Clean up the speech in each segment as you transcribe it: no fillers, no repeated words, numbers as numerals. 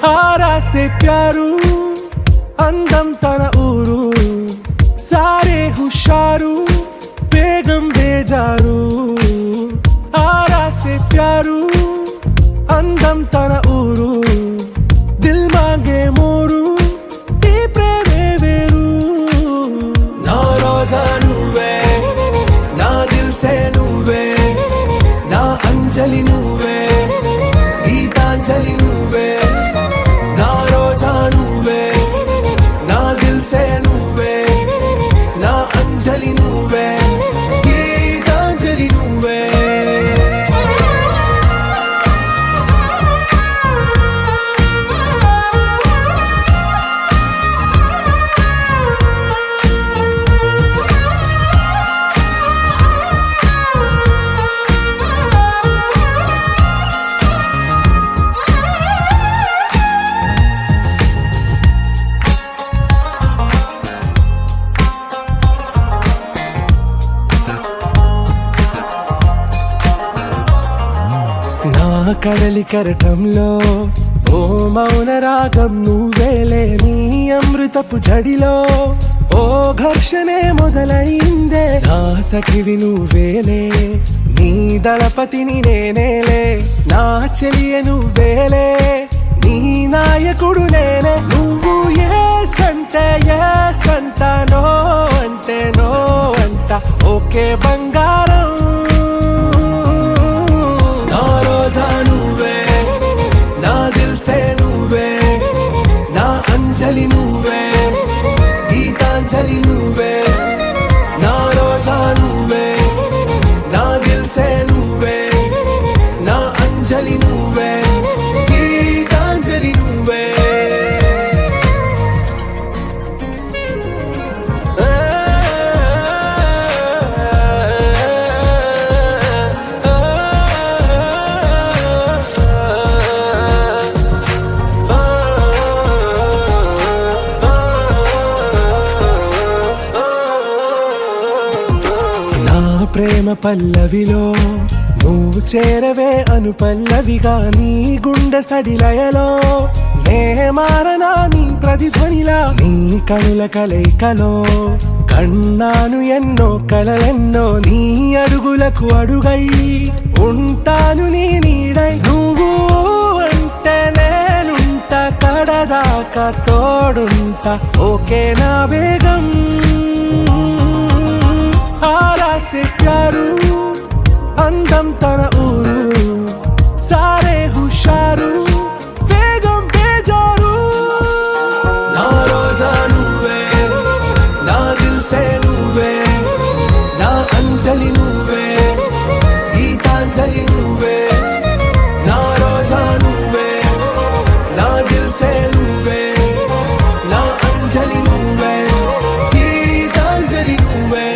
ఆరా సే ప్యారు అందం తన ఊరు సారే హుషారు బేగం బేజారు ఆరా సే ప్యారు అందం తన ఊరు దిల్ మాంగే మోరు ఈ ప్రేమే వేరు నా రోజా నువ్వే నా దిల్ సే నువ్వే నా అంజలి నువ్వే గీతాంజలి నువ్వే నా రోజా నువ్వే నా దిల్ సే నువ్వే నా అంజలి నువ్వే గీతాంజలి నువ్వే కడలి కరటంలో ఓ మౌన రాగం నువ్వేలే నీ అమృతపు జడిలో ఓ ఘర్షణే మొదలైందే నా సఖివి నువ్వేలే నీ దళపతిని నేనేలే నా చెలియ నువ్వేలే నీ నాయకుడు నేనే నువ్వు ఏ సంట నో అంటే నో అంట ఓకే బంగారం నువ్వే నా దిల్ సే నువ్వే నా అంజలి నువ్వే గీతాంజలి నువ్వే నా రోజా నువ్వే నా దిల్ సే నువ్వే నా అంజలి నువ్వే గీతాంజలి నువ్వే ప్రేమ పల్లవిలో నువ్వు చేరవే అను పల్లవిగా నీ గుండె సడిలయలో నే మారనా నీ ప్రతిధ్వనిలా నీ కనుల కలయికలో కన్నాను ఎన్నో కలలెన్నో నీ అడుగులకు అడుగై ఉంటాను నీ నీడై నువ్వు అంటే నేనుంట కడదాకా తోడుంటా ఓకే నా బేగం ఆరా సే ప్యారు అందం తన ఊరు సారే హుషారు బేగం బేజారు నా రోజా నువ్వే నా దిల్ సే నువ్వే నా అంజలి నువ్వే గీతాంజలి నువ్వే నా రోజా నువ్వే నా దిల్ సే నువ్వే నా అంజలి నువ్వే గీతాంజలి నువ్వే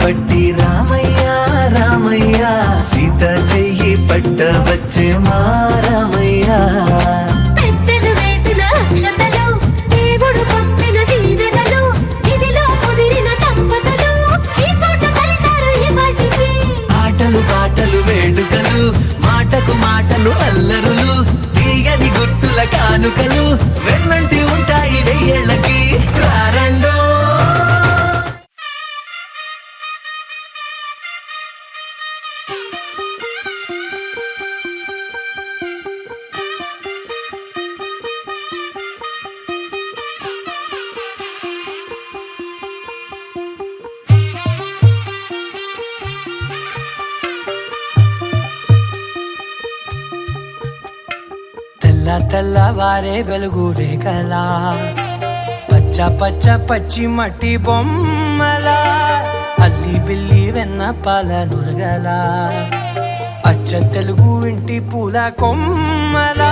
పట్టి రామయ్య రామయ్య సీత చెయ్యి పట్ట వచ్చే మా రామయ్య పెద్దలు వేసిన అక్షతలు దేవుడు పంపిన దీవెనలు ఇవిలో కుదిరిన దంపతులు ఈ చోట కలిసారు ఈ పాటికి ఆటలు పాటలు వేడుకలు మాటకు మాటలు అల్లరులు తీయని గుట్టుల కానుకలు వెన్నంటి ఉంటాయి వెయ్యేళ్ళకి రారండో తెల్లవారే వెలుగు రేఖలా పచ్చ పచ్చ పచ్చి మట్టి బొమ్మలా అల్లి బిల్లి వెన్న పాల నురగలా అచ్చ తెలుగు ఇంటి పూల కొమ్మలా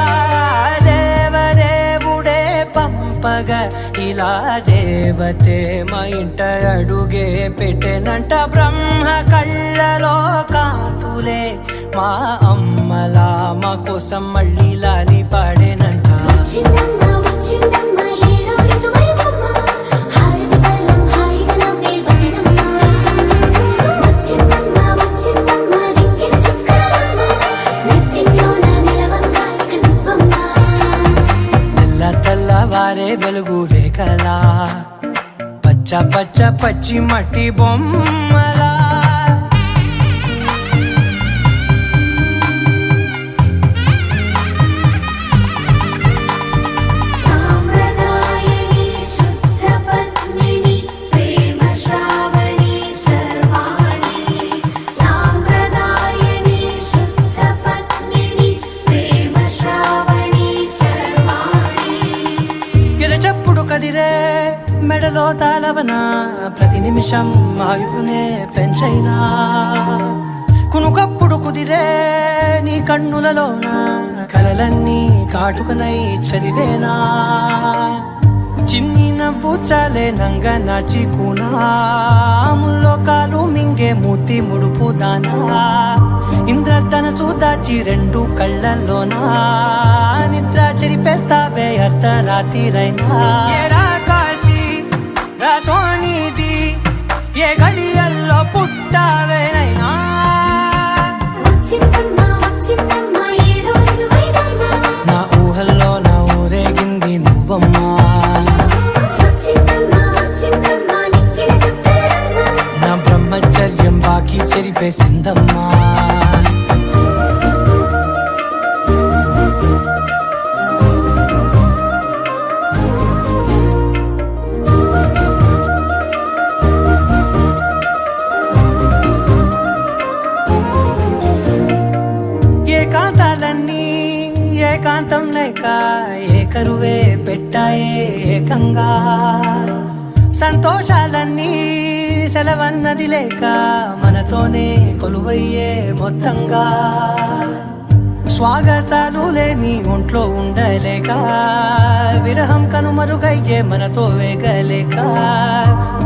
దేవదేవుడే పంపగా ఇలా దేవతే మా ఇంట అడుగే పెట్టెనంట బ్రహ్మ కళ్ళలో కాతులే మా అమ్మలా మా కోసం మళ్ళీ లాలి పాడేనంట తెల్లవారే వెలుగు రేఖలా పచ్చ పచ్చ పచ్చి మట్టి బొమ్మలా కదిరే మెడలో తాళవన ప్రతి నిమిషం ఆయువునే పెంచైనా కునుకప్పుడు కుదిరే నీ కన్నులలోన కలలన్నీ కాటుకనై చదివేనా చిన్ని నవ్వు చాలే నంగ నాచి కూనాముల్లో కాలు మింగే మూతి ముడుపు దానా ఇంద్రధనసు దాచి రెండు కళ్ళల్లోనా నిద్ర చెరిపేస్తావే అర్ధరాత్రిరైనా కాశీ రాసోనిది ఏ గడియల్లో పుట్టావేనైనా నా ఊహల్లో నా ఊరేగింది నువ్వమ్మా నా బ్రహ్మచర్యం బాకీ చెరిపేసిందమ్మా ఏకాంతాలన్నీ ఏకాంతం లేక ఏకరువే పెట్టాయే ఏకంగా సంతోషాలన్నీ సెలవన్నది లేక మనతోనే కొలువయ్యే మొత్తంగా స్వాగతాలు లేని ఒంట్లో ఉండలేక విరహం కనుమరుగయ్యే మనతో వేగలేక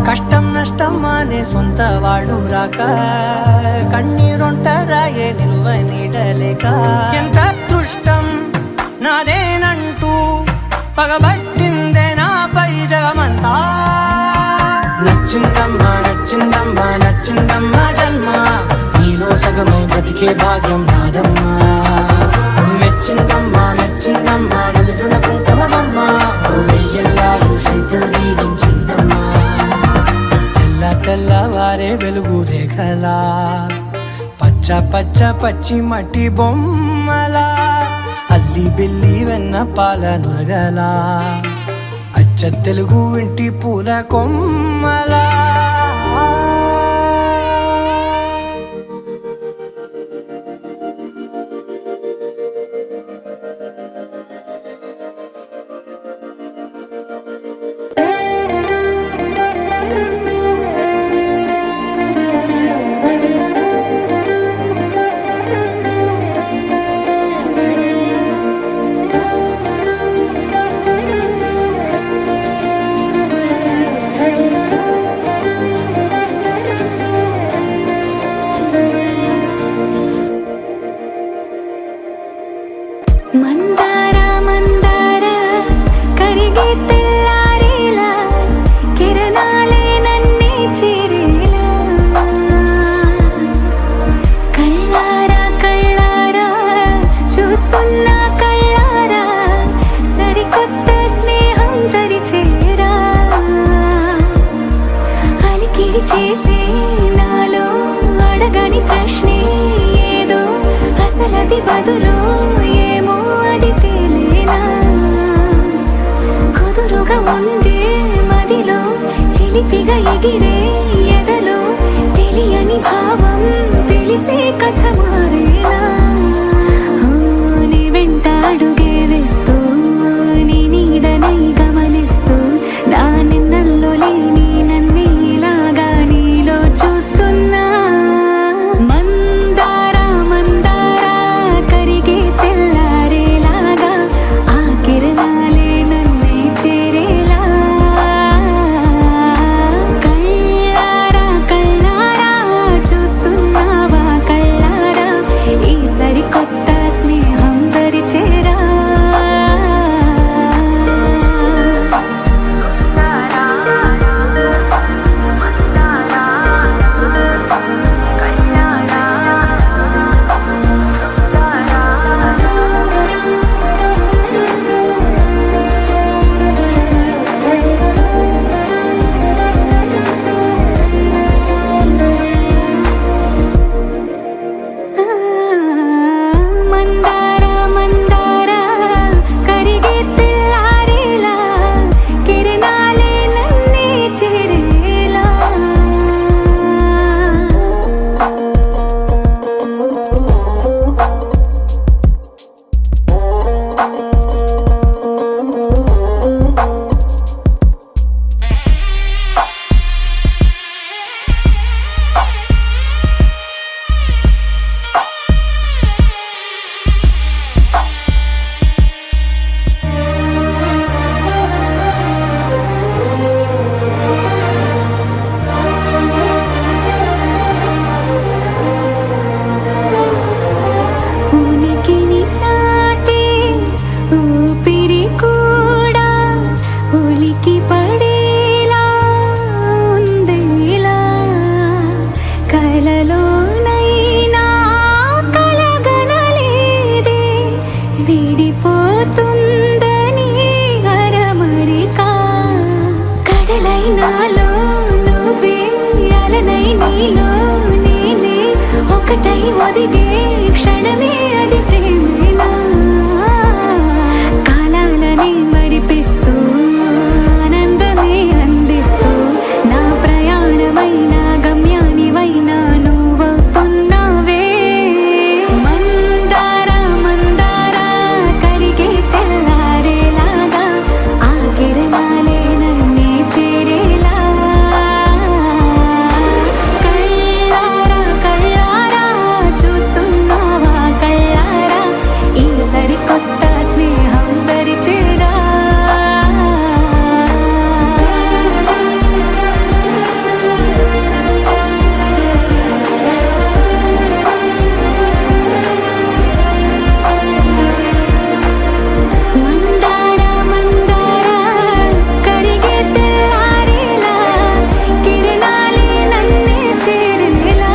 కష్టం నష్టం అనే సొంత వాడు రాక కన్నీరొంటరాయే నిలువ నీడలేక ఎంత అదృష్టం నాదేనంటూ పగబట్టిందే నాపై జగమంతా నచ్చిందమ్మా నచ్చిందమ్మా నచ్చిందమ్మా జన్మ నీలో సగమై బ్రతికే భాగ్యం నాదమ్మా మెచ్చిందమ్మా మెచ్చిందమ్మా నలుదున కుంకుమమ్మా వెయ్యల్లాలు శంకరు దీవించిందమ్మా తెల్లవారే వెలుగు రేఖలా పచ్చ పచ్చ పచ్చి మట్టి బొమ్మలా అల్లి బిల్లి వెన్న పాల నురగలా అచ్చ తెలుగు ఇంటి పూల కొమ్మలా మందార మందార కరిగే తెల్లారేలా కిరణాలే నన్నే చేరేలా కళ్ళారా కళ్ళారా చూస్తున్నా కళ్ళారా సరికొత్త స్నేహం తరిచేరా అలికిడి చేసే నాలో అడగని ప్రశ్నే ఏదో అసలది బదులు ఏమో అది తేలేనా కుదురుగా ఉండే మదిలో చిలిపిగా ఎగిరే ఎదలో తెలియని భావం తెలిసే కథ మారేనా నీ వెంట అడుగే వేస్తూ ఉలికి పడేలా ఉందిలా కలలోనైనా కలగనలేదే విడిపోతుందని అరమరికా కడలైనాలో నువ్వే అలనై నీలో నేనే ఒకటై ఒదిగే క్షణమే అది ప్రేమేనా కాలాలని మరిపిస్తూ ఆనందమే అందిస్తూ నా ప్రయాణమైన గమ్యానివైనా నువ్వవుతున్నావే మందార మందార కరిగే తెల్లారేలాగా ఆ కిరణాలే నన్నే చేరేలా కళ్ళారా కళ్ళారా చూస్తున్నావా కళ్ళారా ఈ సరికొత్త స్నేహం పరిచేరా మందార మందార కరిగే తెల్లారేలా కిరణాలే నన్నే చేరేలా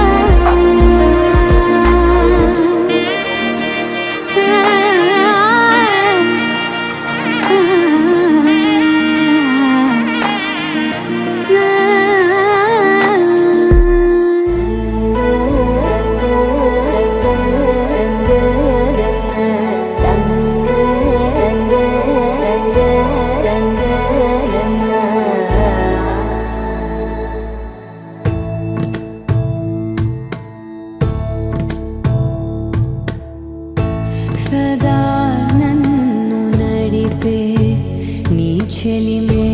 సదా నన్ను నడిపే నీ చెలిమే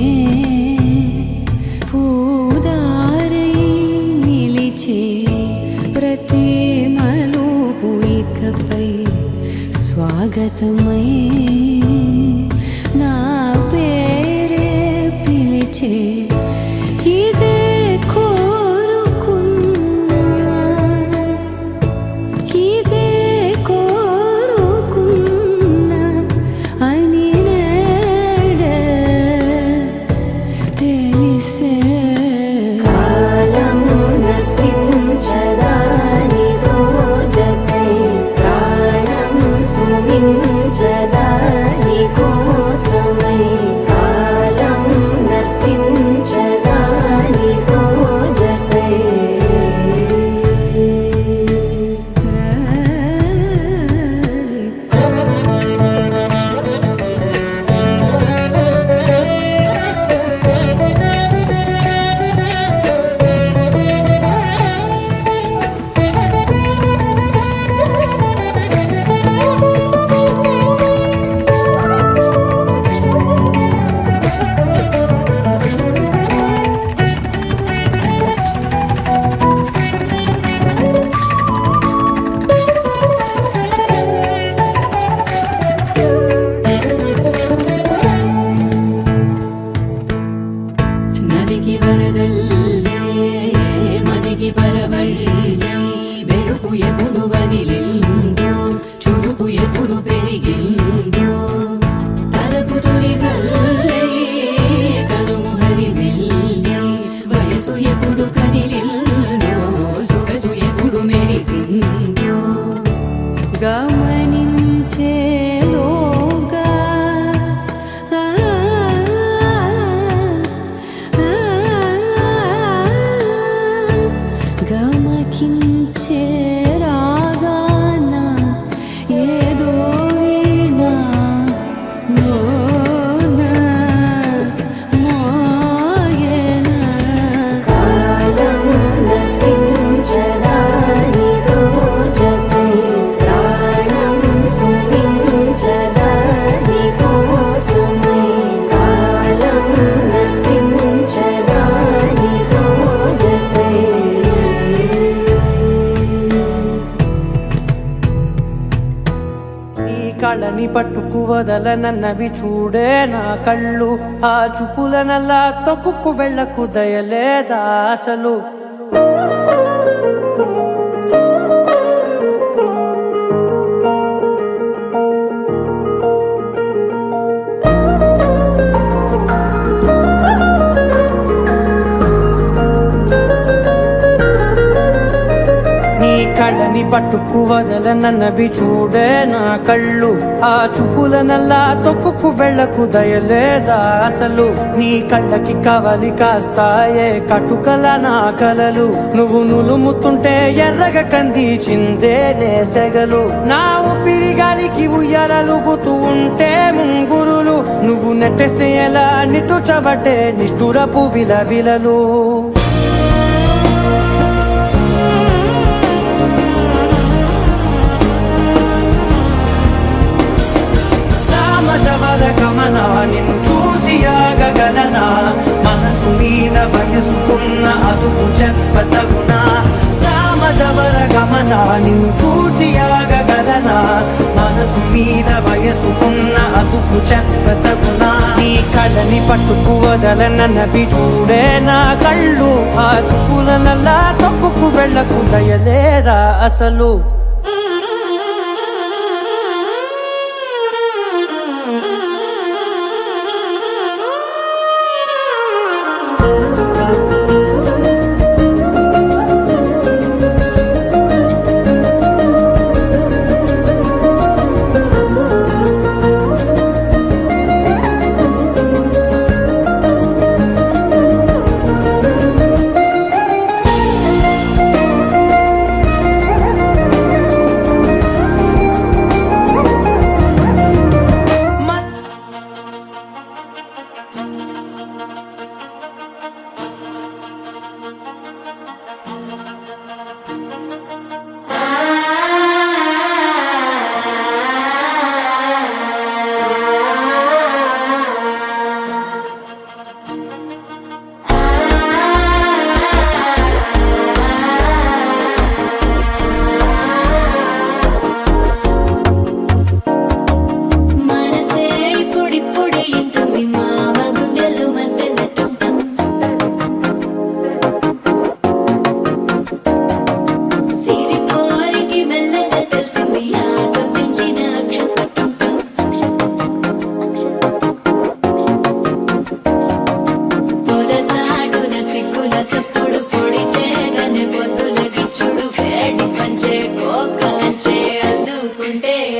పూదారై నిలిచే ప్రతి మలుపు ఇకపై స్వాగతమై నా పేరే పిలిచే ఇదే కోరుకున్నా ఇదే కోరుకున్నా అని నేడే తెలిసే కాలం నతించదా నీతో జతై ప్రాణం సుమించదా నీకోసమై కాలం నతించదా నీతో జతై నదికి వరదల్లే మదికి పరవళ్ళే వెలుగు ఎప్పుడు వదిలిందో చురుకు ఎప్పుడు పెరిగిందో తలపు తొలి సల్లే కనుము హరిమెల్లే వయసు ఎప్పుడు కదిలిందో సొగసు ఎప్పుడు మెరిసిందో గమనించేలోగా గమకించే రాగాన ఏదో వీణా మోనా మోయేనా కాలం నతించదా నీతో జతై ప్రాణం సుమించదా నీకోసమై కాలం నతించదా నీతో జతై ఈ కళని పట్టుకు వదలనన్నవి చూడే నా కళ్ళు ఆ చూపులనల్లా తొక్కుకు వెళ్ళకు దయలేదా అసలు కళ్ళని పట్టుకు వదలనన్నవి చూడే నా కళ్ళు ఆ చూపులనల్లా తొక్కుకు వెళ్ళకు దయలేదా అసలు నీ కళ్ళకి కవలి కాస్తాయే కటుకల నా కలలు నువ్వు నులుముతుంటే ఎర్రగా కందిచిందే నేసెగలు నా ఊపిరి గాలికి ఉయ్యాలలుగుతూ ఉంటే ముంగురులు నువ్వు నెట్టేస్తే ఎలా నిట్టుచబట్టే నిష్ఠురపు విలవిలలు సామజవర గమన నిన్ను చూసి ఆగగలనా మనసు మీద వయసుకున్న అదుపు చెప్పతగునా సామజవర గమన నిన్ను చూసి ఆగగలనా మనసు మీద వయసుకున్న అదుపు చెప్పతగునా నీ కళ్ళని పట్టుకు వదలనన్నవి చూడే నా కళ్ళు ఆ చూపులనల్లా తప్పుకు వెళ్ళకు దయలేరా అసలు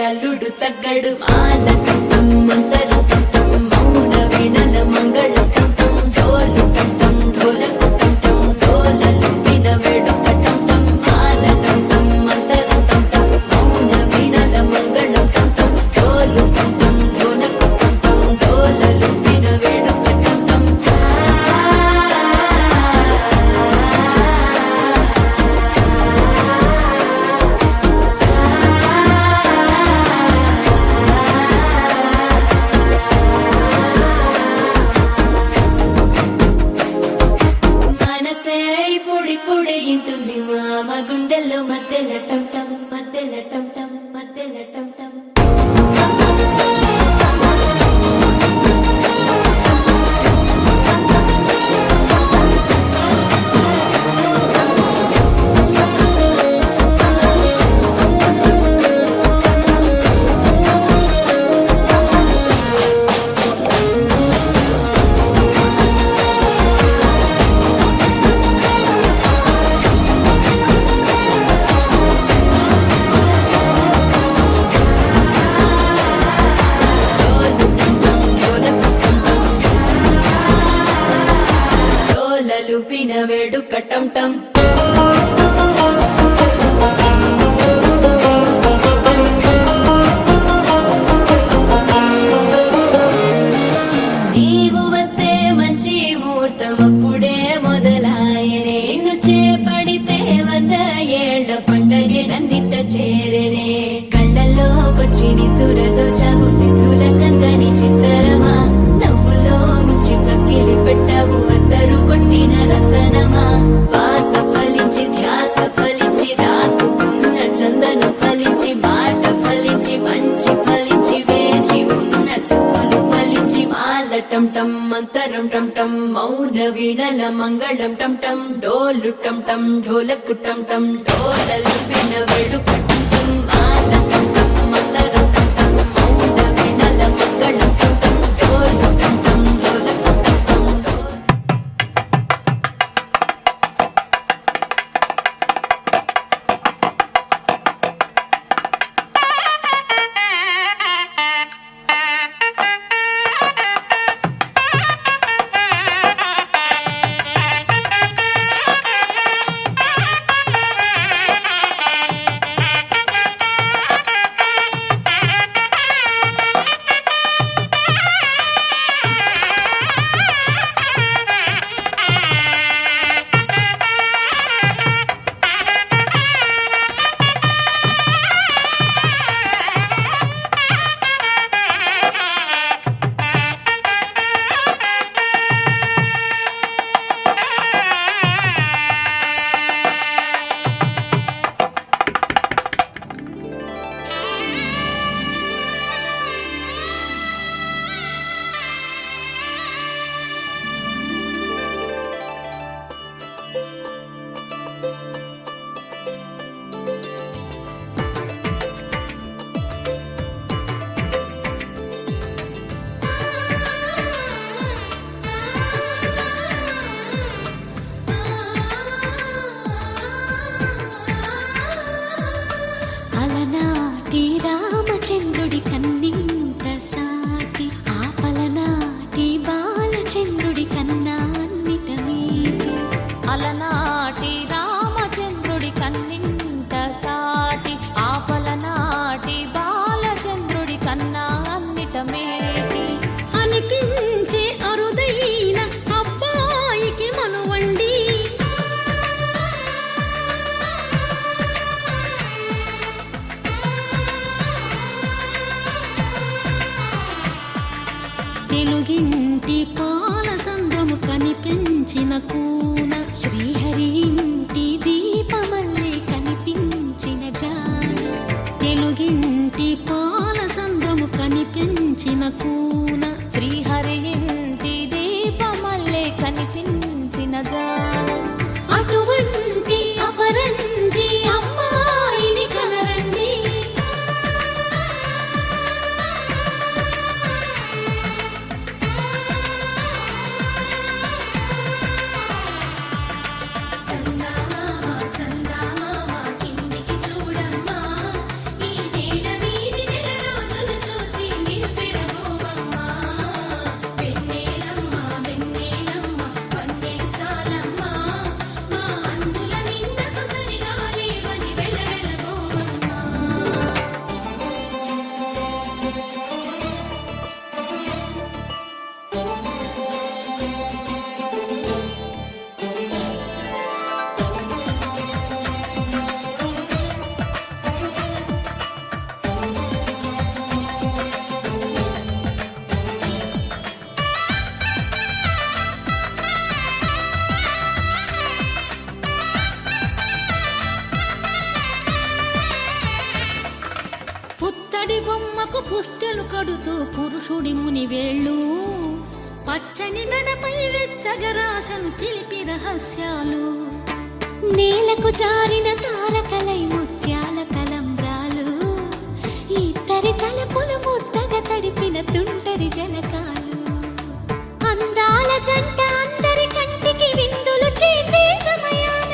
అల్లుడు తగ్గడు మాల టం మంతరు టం మౌన వీణల మంగళ టం డోలు టం ఢోలకు టం డోలలు విన వేడుక టం మాల టం మంతరు టం మౌన వీణల మంగళ టం డోలు టం ఢోలకు టం డోలలు విన వేడుక టం పొడి ఇంటుంది మామ గుండెల్లో మధ్యల టం టం మధ్యల టం టం మధ్యల టం టం లూపిన వేడుక టం టం నీవు వస్తే మంచి ముహూర్తం అప్పుడే మొదలాయనే నిన్ను చేపడితే 100 ఏళ్ల పండగే నన్నిట్ట చేరనే కళ్ళల్లోకొచ్చి నిద్దురతో చావు సిద్ధుల కందని చిత్తరమా నవ్వులో ముంచి చక్కిలి పెట్టావు అద్దరు కొట్టిన రతనమా శ్వాస ఫలించి ధ్యాస ఫలించి రాసుకున్న చందన ఫలించి మాట ఫలించి మంచి ఫలించి వేచి ఉన్న చూపులు ఫలించి మాల టం టం మంతరం టం టం మౌన వీణల మంగళం టం టం డోలు టం టం ఢోలకు టం టం డోలలు విన వేడుక టం టం మాల టం టం మంతరం టం టం మౌన వీణల మంగళం టం టం డోలు టం టం ఢోలకు టం టం డోలు. కనిపించిన కూన శ్రీహరి ఇంటి దీపమల్లే కనిపించిన జాన తెలుగింటి పాల సంద్రము కనిపించిన కూన శ్రీహరి ఇంటి దీపమల్లే కనిపించిన జాడ అటువంటి అపరంజి అమ్మాయిని కనరండి చందమామ చందమామ కిందికి చూడమ్మా ఈ నేల మీది నెల రోజులు చూసి నివ్వెరబోవమ్మా వెన్నెలమ్మ వెన్నెలమ్మ వన్నెలు చాలమ్మా మా అందుల నిన్నకు సరిగా లేవని వెలవెలబోవమ్మా పుత్తడి బొమ్మకు పుస్తెలు కడుతూ పురుషుడి ముని వేళ్ళు పచ్చని మెడపై వెచ్చగరాసను చిలిపి రహస్యాలు నేలకు జారిన తారకలై ముత్యాల తలంబ్రాలు ఇద్దరి తలపులు ముద్దగా తడిపిన తుంటరి జలకాలు అందాల జంట అందరి కంటికి విందులు చేసే సమయాన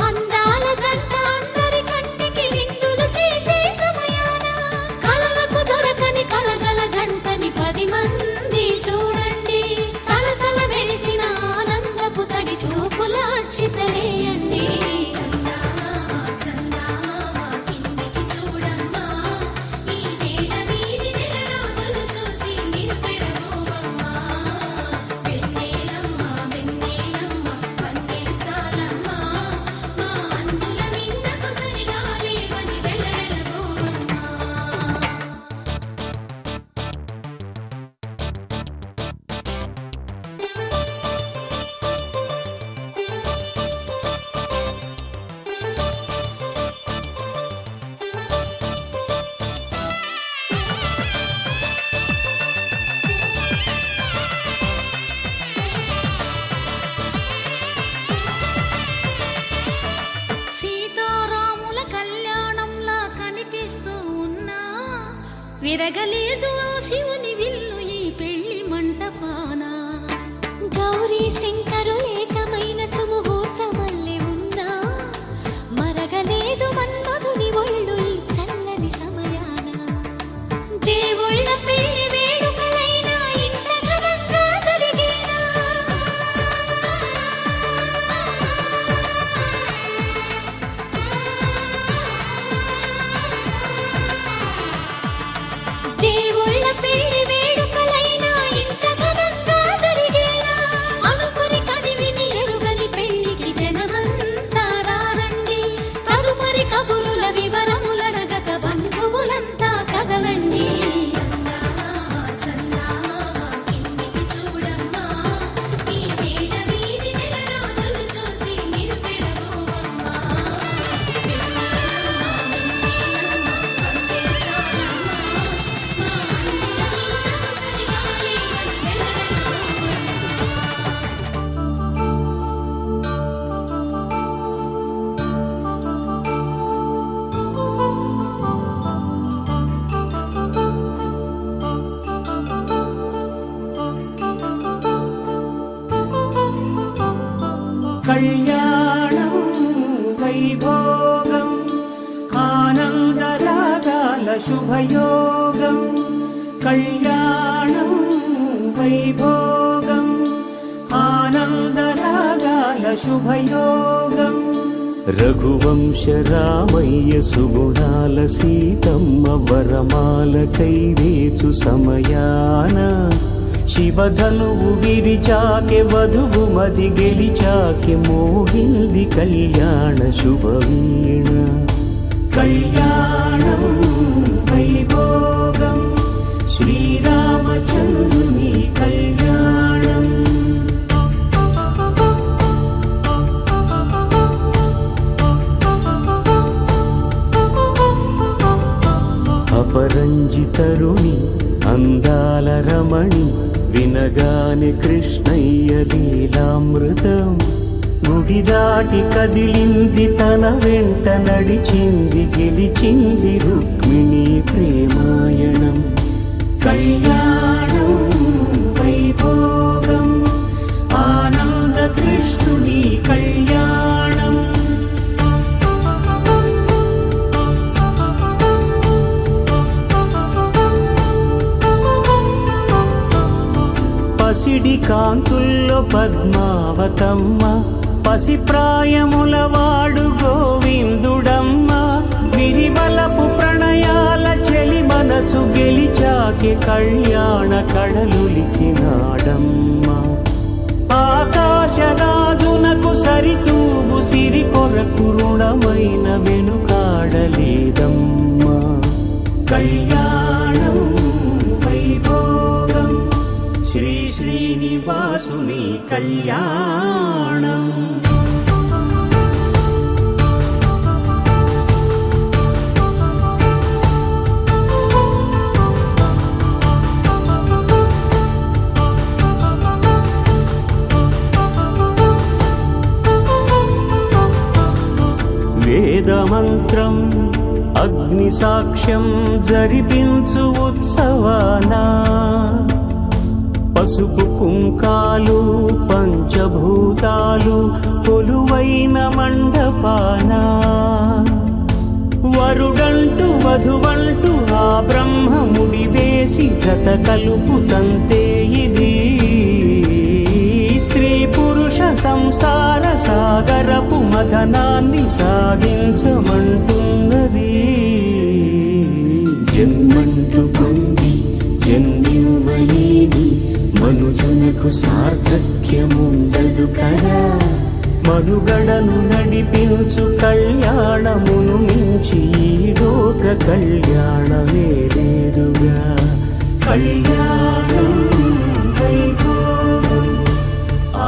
అందాల జంట అందరి కంటికి విందులు చేసే సమయాన కలలకు దొరకని కలగల జంటని 10 మంది చూడండి తలతల మెరిసిన ఆనందపు తడి చూపుల అక్షితలేయండి చందమామ చందమామ కిందికి చూడమ్మా ఈ నేల మీది నెల రోజులు చూసి నివ్వెరబోవమ్మా వెన్నెలమ్మ వెన్నెలమ్మ వన్నెలు చాలమ్మా మా అందుల నిన్నకు సరిగా లేవని వెలవెలబోవమ్మా సీతారాముల కళ్యాణంలా కనిపిస్తూ ఉన్నా విరగలేదు ఆ శివుని విల్లు ఈ పెళ్లి మంటపాన గౌరీ శంకరులేకమైన సుముహూర్తమల్లె ఉన్నా మరగలేదు మన్మధుని ఒళ్ళు ఈ చల్లని సమయాన దేవుళ్ళ పెళ్లి వేడుకలైనా ఇంత ఘనంగా జరిగేనా దేవుళ్ళ పెళ్లి వేడుకలైనా ఇంత ఘనంగా జరిగేనా అనుకుని కనివిని ఎరుగని పెళ్లికి జనమంతా రారండి తదుపరి కబురుల వివరములడగక బంధువులంతా కదలండి చందమామ చందమామ కిందికి చూడమ్మా ఈ నేల మీది నెల రోజులు చూసి నివ్వెరబోవమ్మా వెన్నెలమ్మ వెన్నెలమ్మ వన్నెలు చాలమ్మా మా అందుల నిన్నకు సరిగా లేవని వెలవెలబోవమ్మా కళ్యాణం వైభోగం ఆనందరాగాల శుభయోగం కళ్యాణం వైభోగం ఆనందరాగాల శుభయోగం రఘువంశ రామయ్య సుగుణాల సీతమ్మ వరమాల కైవేచు సమయాన శివధనువు విరిచాకె వధువు మది గెలిచాకె మోగింది కళ్యాణ శుభవీణ కళ్యాణం వైభోగం శ్రీరామచంద్రుని కళ్యాణం. అపరంజితరుణి అందాల రమణి వినగానే కృష్ణయ్య లీలామృతం. గుడి దాటి కదిలింది తన వెంట నడిచింది గెలిచింది రుక్మిణి ప్రేమాయణం. కళ్యాణం వైభోగం ఆనంద కృష్ణుని కళ్యాణం. పసిడి కాంతుల్లో పద్మావతమ్మ పసి ప్రాయముల వాడు గోవిందుడమ్మ. విరివలపు ప్రణయాల చెలి మనసు గెలిచాకే కళ్యాణ కళలులికినాడమ్మ. ఆకాశరాజునకు సరితూగు సిరి కొరకు రుణమైన వెనుకాడలేదమ్మా. కళ్యాణం వైభోగం శ్రీ శ్రీనివాసుని కళ్యాణం. వేదమంత్రం అగ్ని సాక్ష్యం జరిపించు ఉత్సవానా. పసుపు కుంకాలు పంచభూతాలు కొలువైన మండపాన. వరుడంటూ వధువంటూ ఆ బ్రహ్మముడి వేసి జత కలుపు తంతే ఇది. స్త్రీ పురుష సంసార సాగరపు మథనాన్ని సాగించమంటున్నది. జన్మంటూ పొంది జన్మివ్వలేని మనుజునకు సార్థక్యముండదు కదా. మనుగడను నడిపించు కళ్యాణమును మించి ఈ లోక కళ్యాణమే లేదుగా. కళ్యాణం వైభోగం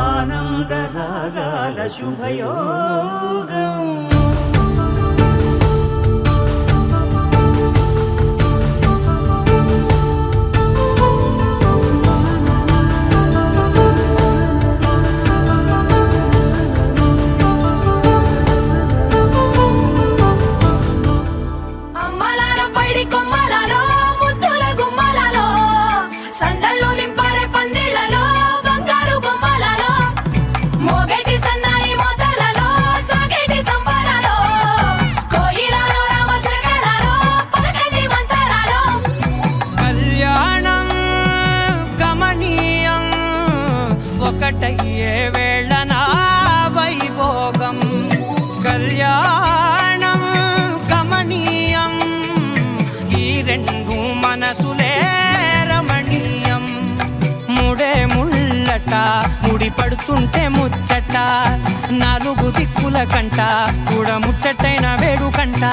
ఆనంద రాగాల శుభయోగం. ఒకటయ్యే వేళ నా వైభోగం. కళ్యాణం కమనీయం ఈ రెండు మనసులే రమణీయం. ముడే ముళ్ళట ముడి పడుతుంటే ముచ్చట నాలుగు దిక్కుల కంట చూడ ముచ్చటైన వేడుకంట.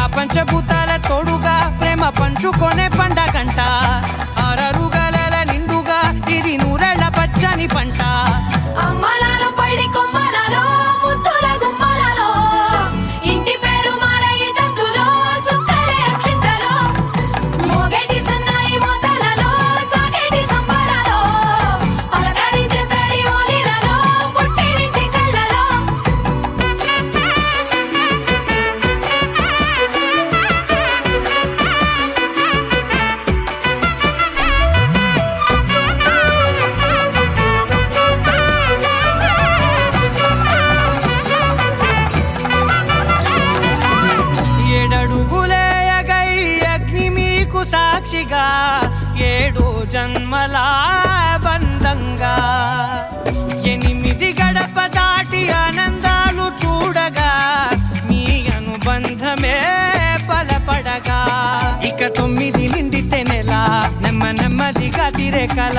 ఆ పంచభూతాల తోడుగా ప్రేమ పంచుకొనే పండగంట. అరరుగల నిండుగా ఇది నూరెళ్ళ పచ్చని పంట. అమ్మలాలో పడి కొమ్మలలో ముద్దుల గుమ్మలలో ఇంటి పేరు మారయి తందులో చుక్కలే అక్షింతలో మోగేటి సన్నాయి మోతలలో సాగేటి సంబరాలో పలకరించే తడి ఓలిలలో పుట్టినింటి కళ్ళలో. సాక్షిగా 7 జన్మల బంధంగా 8 గడప దాటి ఆనందాలు చూడగా మీ అనుబంధమే బలపడగా. ఇక 9 నిండితే నెల నెమ్మదిగా తిరేకల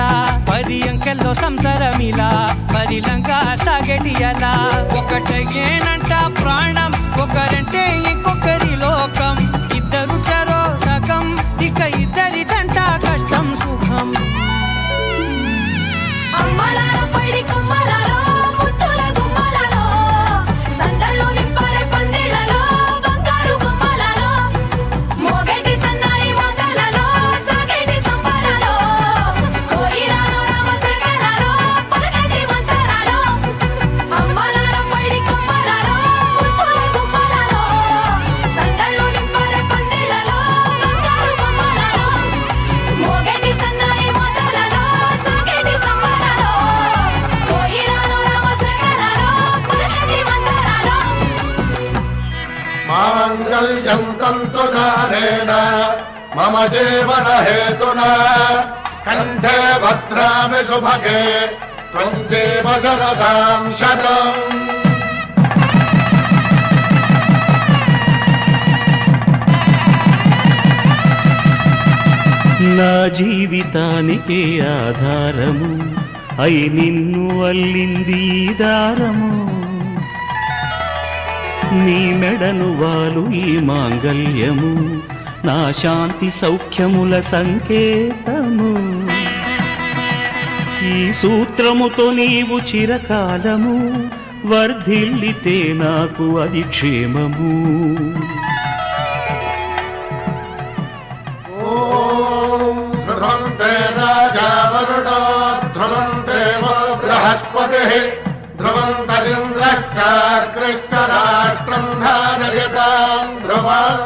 10 అంకెల్లో సంసారమిలా 10 లంగా సాగేటి అలా. ఒకటేనంట ప్రాణం ఒకరంటే ఇంకొకరిలో మాంగళ్యం తంతునానేన మమ జీవన హేతునా కంఠే భద్రామి శుభగే త్వం జీవ శరదాం శతం. నా జీవితానికి ఆధారము అయి నిన్ను అల్లింది ఈ దారము. నీ మెడను వాలు ఈ మాంగళ్యము నా శాంతి సౌఖ్యముల సంకేతము. ఈ సూత్రముతో నీవు చిరకాలము వర్ధిల్లితే నాకు అది క్షేమము. ధ్రువంతే రాజా వరుణో ధ్రువం దేవో బృహస్పతిః ధ్రువంతరింద్రశ్చాగ్రశ్చరాష్ట్రం ధారయతాం ధ్రువం.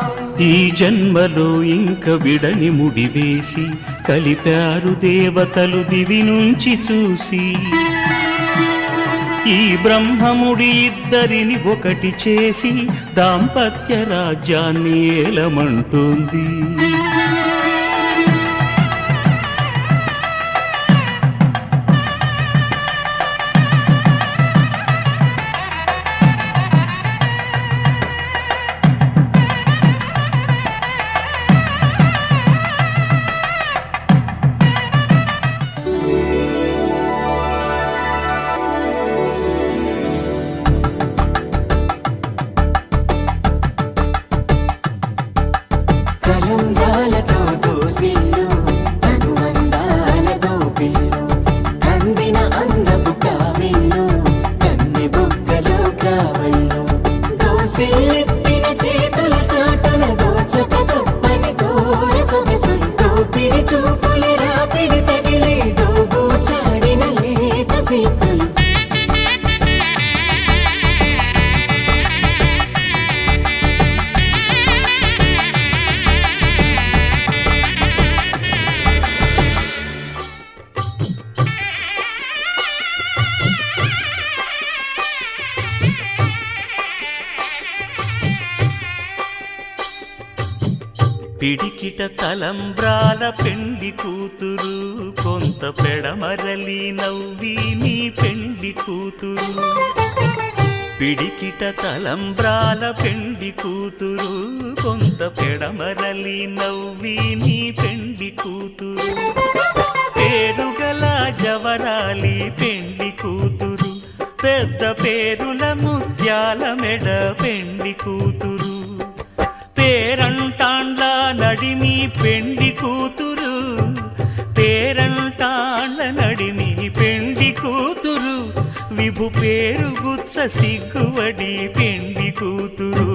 ఈ జన్మలో ఇంక విడని ముడివేసి కలిపారు దేవతలు దివి నుంచి చూసి. ఈ బ్రహ్మముడి ఇద్దరిని ఒకటి చేసి దాంపత్య రాజ్యాన్ని ఏలమంటుంది. కలంబ్రాలతో దోసిల్లు అనుమందాలతో పిల్లు అందిన అందపు కావిల్లు కన్నె బుగ్గలో క్రావళ్ళు దోసిల్లెత్తిన చేతుల చాటున దోచక తప్పని దూర సొగసులు దోపిడి చూపుల రాపిడి తగిలి దోబూచాడిన లేత సీపులు. పిడికిట తలంబ్రాల పెండ్లి కూతురు కొంత పెడమరలి నవ్వి నీ పెండ్లి కూతురు. పిడికిట తలంబ్రాల పెండ్లి కూతురు కొంత పెడమరలి నవ్వి నీ పెండ్లి కూతురు. పేరుగల జవరాలి పెండ్లి కూతురు పెద్ద పేరుల ముత్యాల మెడ పెండ్లి కూతురు. పేరంటాండ్ల నడిమి పెండ్లి కూతురు పేరంటాండ్ల నడిమి పెండ్లి కూతురు. విభు పేరు గుత్స సిగ్గువడి పెండ్లి కూతురు.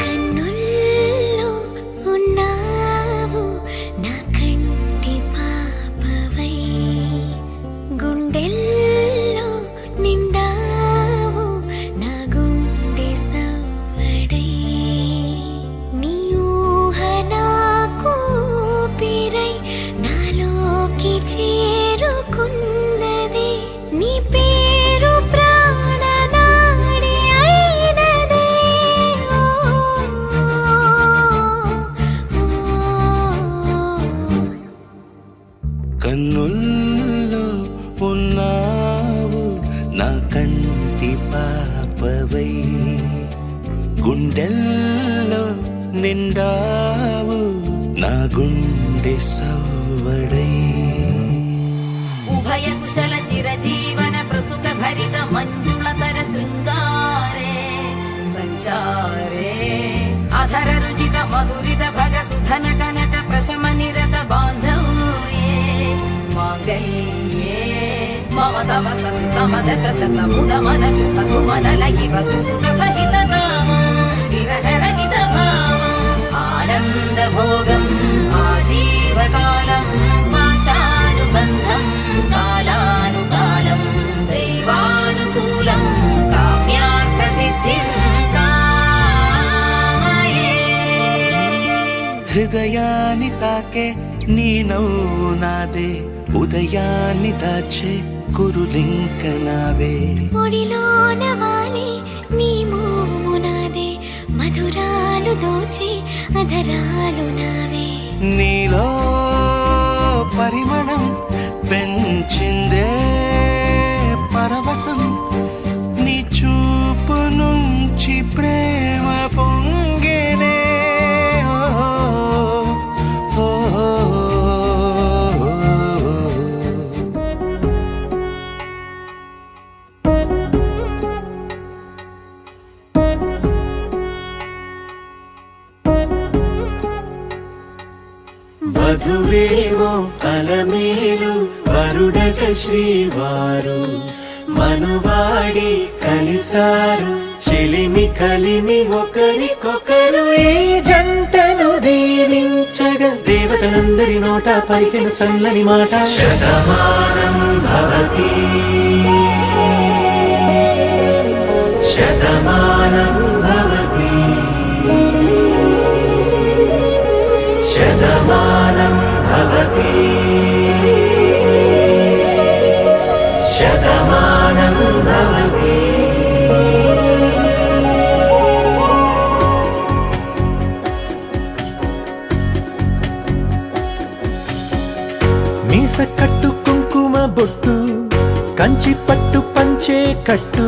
కన్నుల్లో ఉన్నావు నా కంటి పాపవై గుండెల్లో నిండావు నా గుండె సవ్వడై నీ ఊహ నాకు ఊపిరై నాలోకి చేరుకున్నది నీ పేరు ప్రాణనాడి అయినదే. కన్నుల్లో ఉన్నావు నా కంటి పాపవై గుండెల్లో నిండావు నా గుండె సవ్వడై. ఉభయ కుశల చిరజీవన ప్రసుక భరిత మంజుళతర శృంగారే సంచారే అధర రుచిత మధురిత భగ సుధన కనక ప్రశమ నిరత బాంధవ్యే మాంగళ్యే మమ తవ సతి సమదశ శత ముదమన శుభ సుమన లయివ సుసుత సహిత కామం విరహ రహిత భావం ఆనంద భోగం ఆజీవకాల నాకే నీ నవ్వు నాదే ఉదయాన్ని దాచే కురులింక నావే ఒడిలోన వాలి నీ మోము నాదే మధురాలు దోచి అధరాలు నావే నీలో పరిమళం పెంచిందే పరవశం నీ చూపు నుంచి ప్రేమ పొంగేనే ఓ, ఓ, ఓ, వధువేవో అలమేలు వరుడట శ్రీవారు మనువాడి కలిసారు చెలిమి కలిమి ఒకరికొకరు ఈ జంటను దీవించగా దేవతలందరి నోట పలికిన చల్లని మాట శతమానం భవతి శతమానం భవతి శతమానం భవతి శతమానం భవతి మీస కట్టు కుంకుమ బొట్టు కంచి పట్టు పంచే కట్టు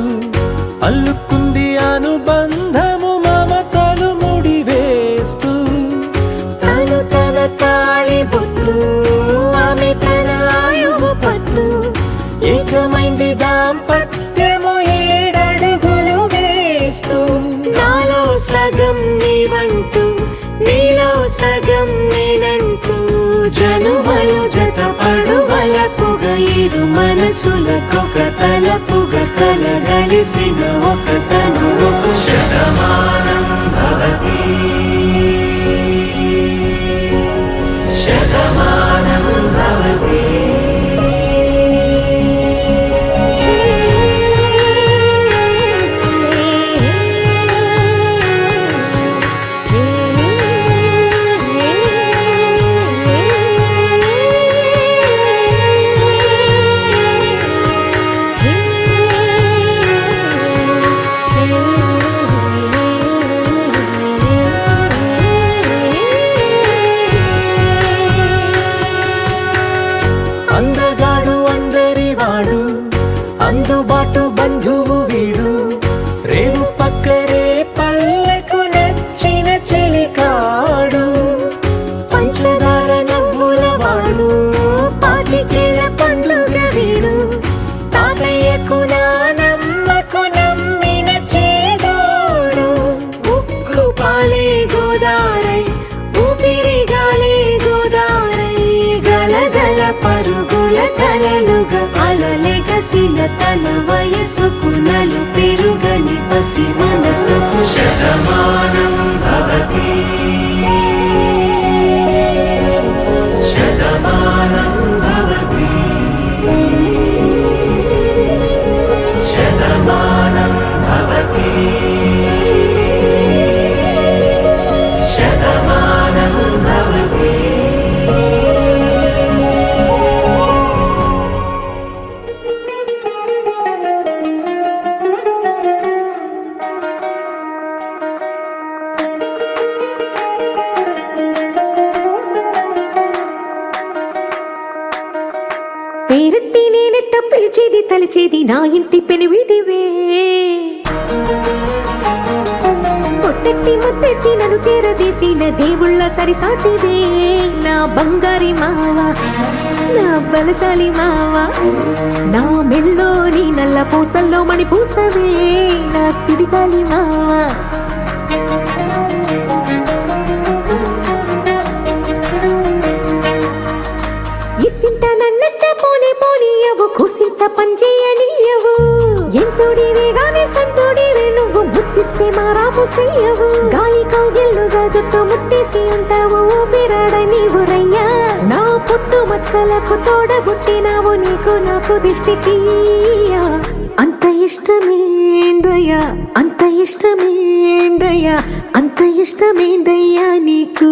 అల్లుకుంది అనుబంధము మమతలు ముడివేస్తూ తను తన తాళి బొట్టు ఆమె తన ఆయువు పట్టు ఏకమైంది దాంపత్యము 7 అడుగులు వేస్తూ నాలో సగం నీవంటూ నీలో సగం నేనంటూ జనుమలు జత పడువలపుగ ఇరు మనసులకొక తలపుగ కలగలిసిన ఒక తను శతమానం భవతి శతమానం భవతి అందగాడు అందరివాడు అందుబాటు బంధువు వీడు రేవు పక్కరే పల్లెకు నచ్చిన చెలికాడు పంచదార నవ్వుల వాడు పాతికేల పండుగ వీడు తాతయ్యకు నానమ్మకు నమ్మిన చేదోడు ఉక్కు పాలే గోదారై ఊపిరి గాలే గోదారై గలగల పరుగుల కలలుగా అలలెగసిన తన వయసుకు నలు పెరుగని పసి మనసుకు శతమానం భవతి శతమానం భవతి శతమానం భవతి శతమానం భవతి పేరెట్టి నేనెట్ట పిలిచేది తలిచేది నా ఇంటి పెనివిటివే పొట్టెట్టి ముద్దెట్టి నన్ను చేరదీసిన దేవుళ్ళ సరిసాటివే నా బంగారి మావా నా బలశాలి మావా నా మెల్లోని నల్ల పూసల్లో మణి పూసవే నా సిడిగాలి మావా ఇసింత నన్నట్ట పోనే పోనీయవు కుసింత పంచేయనీయవు ఎంతోడివే గాని సంతోడివే నువ్వు ముట్టిస్తే మారాము చెయ్యవు గాలి కౌగిల్లుగా జుట్టు ముట్టేసి ఉంటావు ఊపిరాడ నీవు రయ్యా నా పుట్టు మచ్చలకు తోడబుట్టినావు నీకు నాకు దిష్టి తీయ అంత ఇష్టమేందయ్యా అంత ఇష్టమేందయ్యా అంత ఇష్టమేందయ్యా నీకు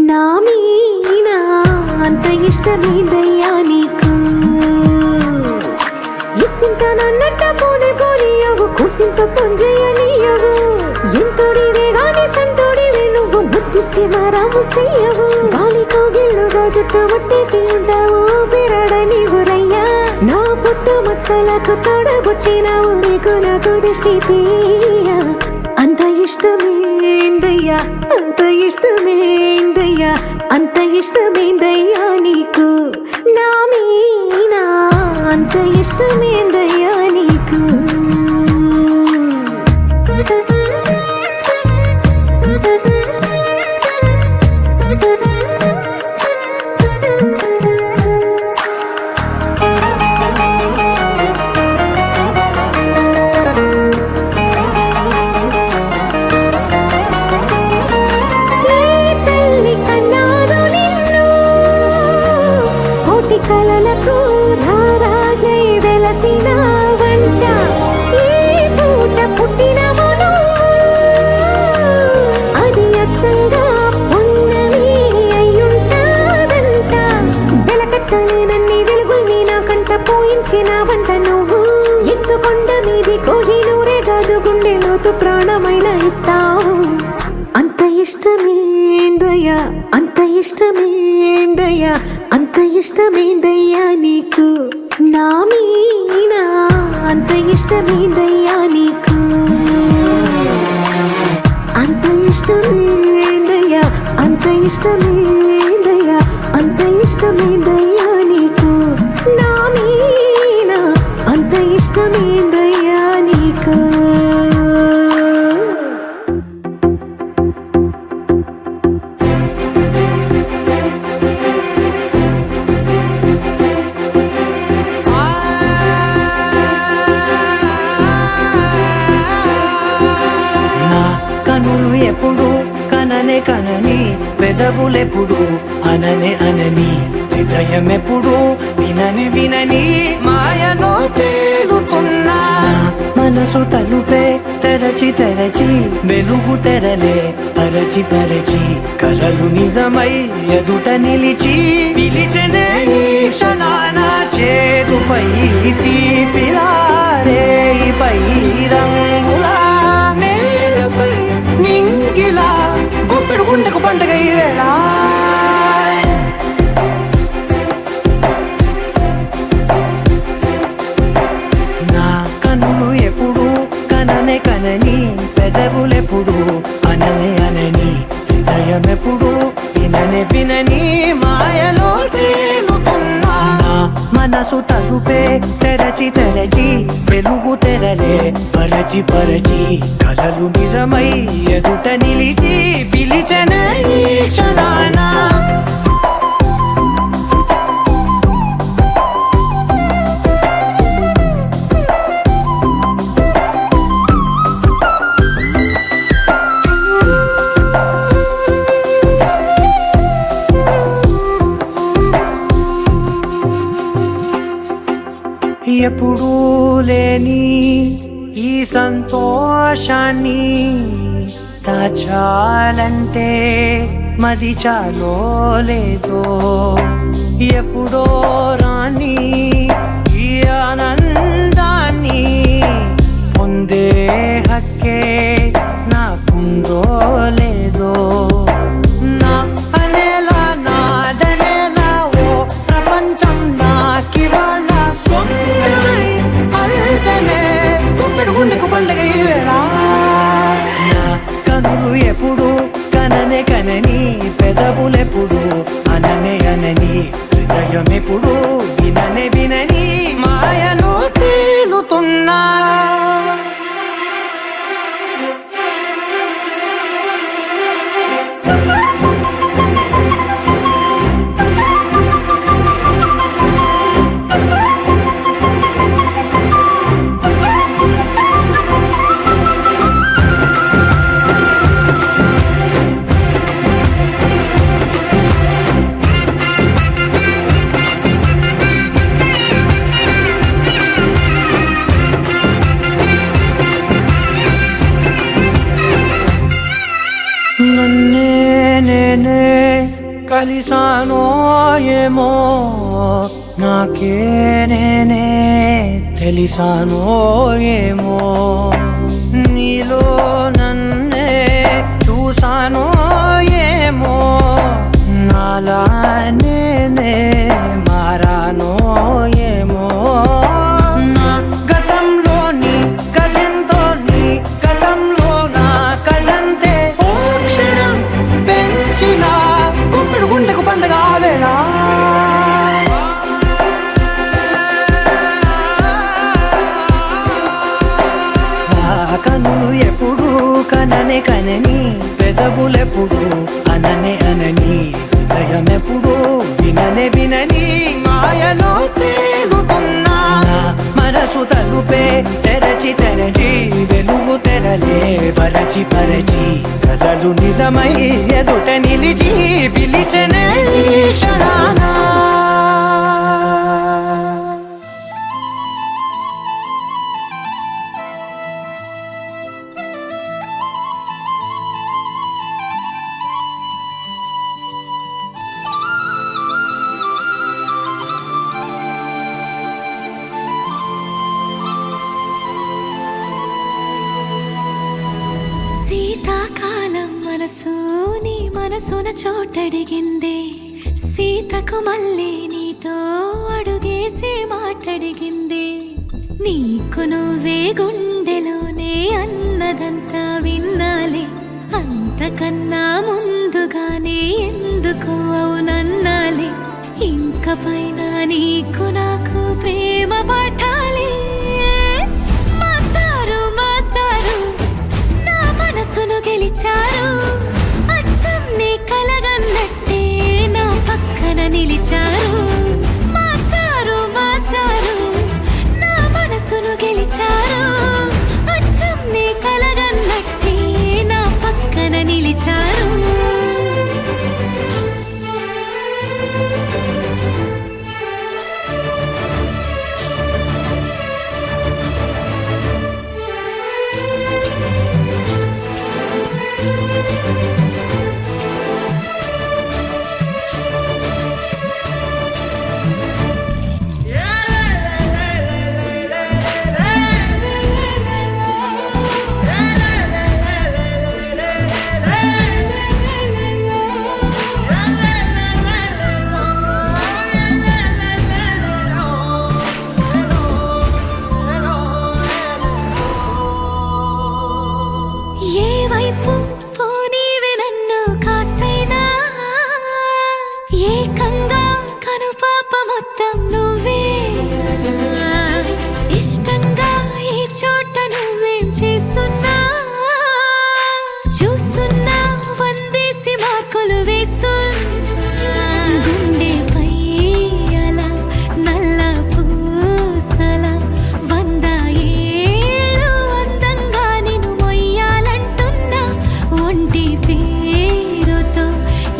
నా మీనా అంత ఇష్టమేందయ్యా నీకు ఇసింత నన్నట్ట పోనే పోనీయవు కుసింత పొంజయ్యనియవు ఎంతోడివే గాని సంతోడివే నువ్వు ముద్దిస్తే మారాము చెయ్యవు గాలి కోగిల్లుగా జుట్టు ముట్టేసి ఉంటావు బిరడ నీవురయ్యా నా పుట్టు మత్సలకు తోడబుట్టినావు నీకు నాకు దిష్టి తీయ అంత ఇష్టమేందయ్యా అంత ఇష్టమేందయ్యా అంత ఇష్టమేందయ్యా నీకు నా మీనా అంత ఇష్టమేందయ్యా నీకు కలలకు రారాజై వెలసిన వంట ఈ పూట పుట్టినవు అది అచ్చంగా పున్నమి అయ్యుంటాదంట వెలకట్టలేనన్ని వెలుగుల్ని నాకంట పోయించిన వంట నువ్వు ఎత్తుకొండ మీది కోహినూరే కాదు గుండె లోతు ప్రాణమైన ఇస్తావు అంత ఇష్టమేందయ్యా అంత ఇష్టమేందయ్యా అంత ఇష్టమేందయ్యా నీకు నా మీనా అంత ఇష్టమేందయ్యా నీకు అంత ఇష్టమేందయ్యా అంత ఇష్టమేందయ్యా అంత ఇష్టమేందయ్యా నీకు నా మీనా అంత ఇష్టమేందయ్యా నీకు కనులు ఎప్పుడు కననే కనని పెదవులెప్పుడు అననే అనని హృదయం ఎప్పుడు వినని వినని మాయలో తేలుతున్నా మనసు తలుపే తెరచి తెరచి వెలుగు తెరలే పరచి పరచి కలలు నిజమై ఎదుట నిలిచి పిలిచనే ఈ క్షణాన చేదుపై తీపిలారే పై రంగులా నేలపై నింగిలా గుప్పెడు గుండెకు పండుగ ఈ వేళ నా కన్నులు ఎప్పుడు కననే కనని పెదవులెప్పుడు అననే అనని హృదయం ఎప్పుడు విననే వినని మాయలో తేలుతున్నా నా మనసు తలుపే తెరచి తెరచి వెలుగు తెరలే పరచి పరచి కలలు నిజమై ఎదుట నిలిచి పిలిచనే ఈ క్షణాన ఎప్పుడూ లేని ఈ సంతోషాన్ని దాచాలంటే మది చాలో లేదో ఎప్పుడో రాని ఈ ఆనందాన్ని పొందే హక్కే నాకుందో లేదో నా అనేలా నాదనేలా ఓ ప్రపంచం నాకివాళ్ళ గుప్పెడు గుండెకు పండుగ ఈ వేళ నా కనులు ఎప్పుడు కననే కనని పెదవులెప్పుడు అననే అనని హృదయం ఎప్పుడు విననే వినని మాయలో తేలుతున్నా చూసానో ఏమో నాకే నేనే తెలిసానో ఏమో నీలో నన్నే చూసానో ఏమో నాలా నేనే మారానో ఏమో నా గతంలోని కథంతో నీ గతంలో నా కథంతే ఓ క్షణం పెంచిన గుప్పెడు గుండెకు పండగ వేళ కనులు ఎప్పుడు కననే కనని పెదవులెప్పుడు అననే అనని హృదయం ఎప్పుడు విననే వినని మాయలో తేలుతున్నా మనసు తలుపే తెరచి తెరచి వెలుగు తెరలే పరచి పరచి కలలు నిజమై ఎదుట నిలిచి పిలిచనే క్షణానా శీతాకాలం మనసు నీ మనసున చోటడిగిందే సీతకు మళ్ళీ నీతో అడుగేసి మాటడిగిందే నీకు నువ్వే గుండెలోనే అన్నదంతా విన్నాలే అంతకన్నా ముందుగానే ఎందుకు అవునన్నాలే ఇంక పైన నీకు నాకు ప్రేమ పాఠాలే మాస్టారు మాస్టారు నా మనసును గెలిచారు అచ్చం నీ కలగన్నట్టే నా పక్కన నిలిచారు మాస్టారు మాస్టారు నా మనసును గెలిచారు అచ్చం నీ కలగన్నట్టే నా పక్కన నిలిచారు ఏ వైపు పోనీవే నన్ను కాస్తైనా ఏకంగా కనుపాప మొత్తం నువ్వే ఇష్టంగా ఈ చోట నువ్వేం చేస్తున్నా చూస్తున్నా వందేసి మార్కులు వేస్తున్నా గుండెపై అలా నల్ల పూసల 100 ఏళ్ళు అందంగా నిన్ను మొయ్యాలంటున్నా ఒంటి పేరుతో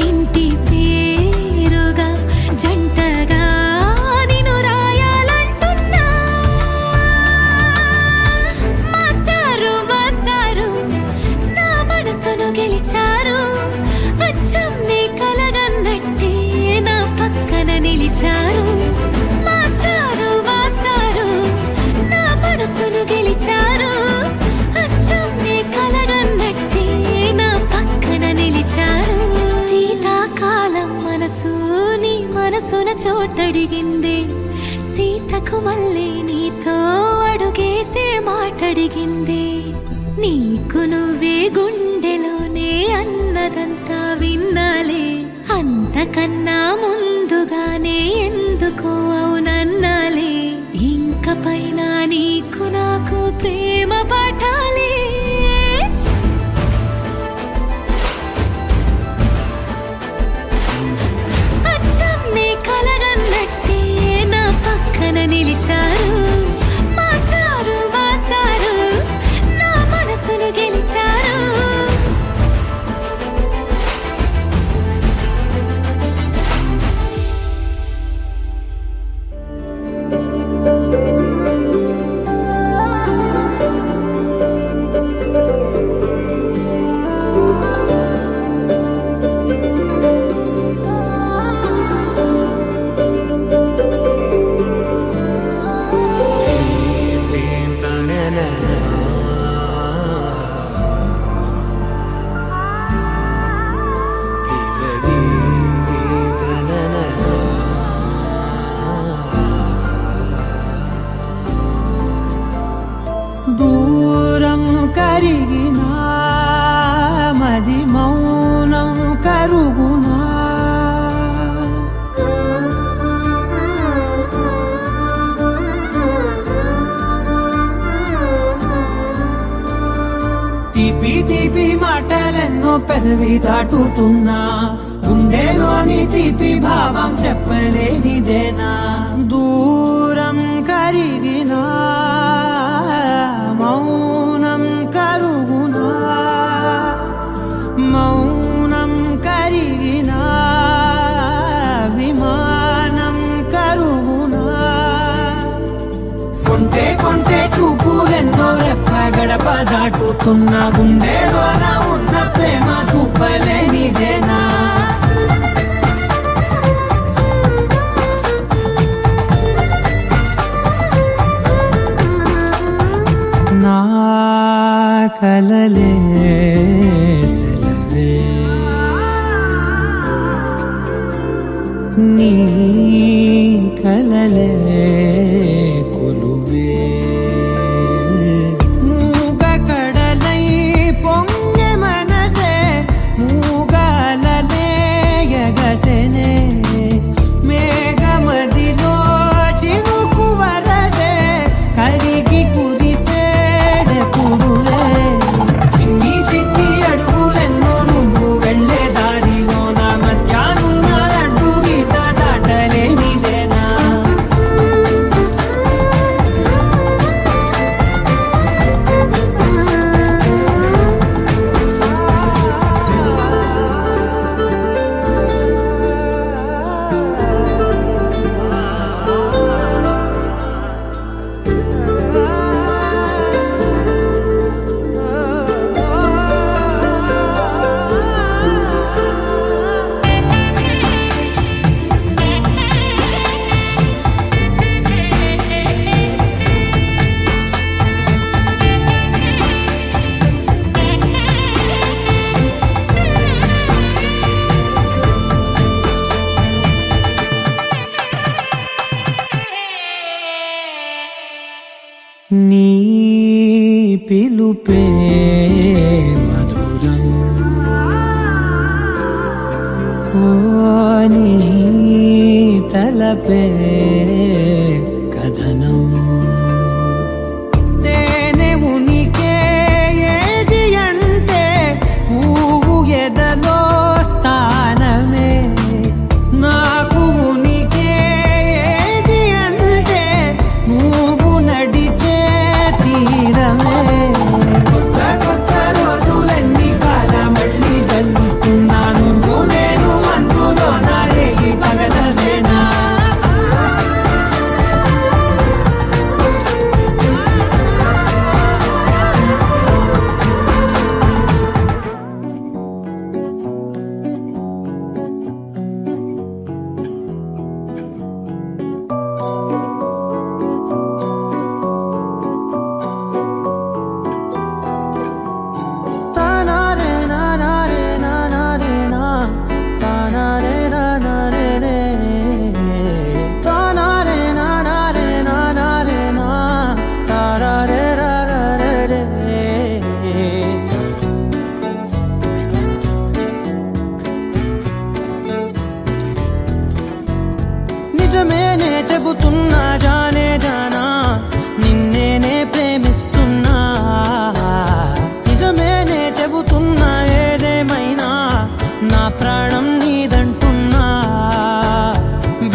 ఇంటి పేరుగా జంటగా నిన్ను రాయాలంటున్నా మాస్టారు మాస్టారు నా మనసును గెలిచారు అచ్చం నీ కలగన్నట్టే నా పక్కన నిలిచారు మాస్టారు మాస్టారు నా మనసును గెలిచారు అచ్చం నీ కలగన్నట్టే నా పక్కన నిలిచారు శీతాకాలం మనసు నీ మనసున చోటడిగిందే సీతకు మళ్ళీ నీతో అడుగేసే మాటడిగిందే నీకు నువ్వే గుండెలోనే అన్నదంతా విన్నాలే అంతకన్నా ముందుగానే ఎందుకు అవునన్నాలే ఇంక పైన నీకు నాకు ప్రేమ పాఠాలే అచ్చం నీ కలగన్నట్టే నా పక్కన నిలిచారు మాస్టారు మాస్టారు నా మనసును గెలిచారు పెదవి దాటుతున్నా గుండెలోని తీపి భావం చెప్పలేనిదేనా దూరం కరిగినా మౌనం కరుగునా మౌనం కరిగినా విమానం కరుగునా కొంటే కొంటే చూపులెన్నో రెప్ప గడప దాటుతున్న గుండెలోన ఉన్న ప్రేమ చూపలేనిదేనా నా కలలే సెలవే నీ కలలే కొలువే మూగ కడలై పొంగె మనసే మూగలలే ఎగసెనే మేఘమదిలో చినుకు వరసే కరిగి కుదిసేడెప్పుడులే చిన్ని చిన్ని అడుగులెన్నో నువ్వు వెళ్ళే దారిలో నా మధ్యాహ్నం అడ్డు గీత దాటలేనిదేనా నీ పిలుపే మధురం ఓ నీ తలపే కథనం తేనె ఉనికే ఏది అంటే పువ్వు ఎదలో స్థానమే నాకు ఉనికే ఏది అంటే నువ్వు నడిచే తీరమే కొత్త కొత్త రోజులన్నీ కాల మళ్ళీ జల్లుతున్నా నువ్వు నేను అందులో నారేగి పగలవేనా నిజమేనే చెబుతున్నా జానే జానా నిన్నేనే ప్రేమిస్తున్నా నిజమేనే చెబుతున్నా ఏదేమైనా నా ప్రాణం నీదంటున్నా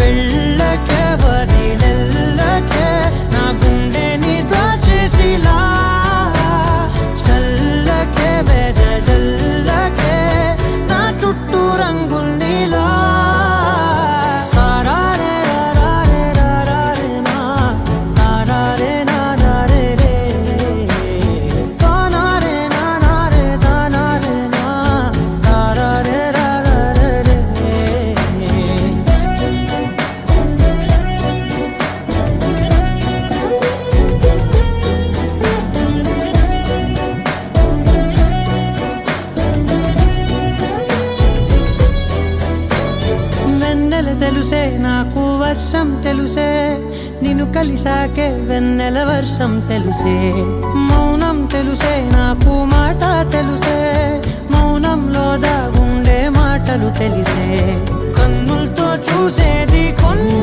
వెళ్ళకే వదిలెల్లకే నా గుండెని దాచేసిలా చల్లకే వెదజల్లకే నా చుట్టూ రంగుల్నిలా తెలుసే నాకు వర్షం తెలుసే నిన్ను కలిసాకే వెన్నెల వర్షం తెలుసే మౌనం తెలుసే నాకు మాట తెలుసే మౌనంలో దాగుండే మాటలు తెలిసే కన్నులతో చూసేది కొన్ని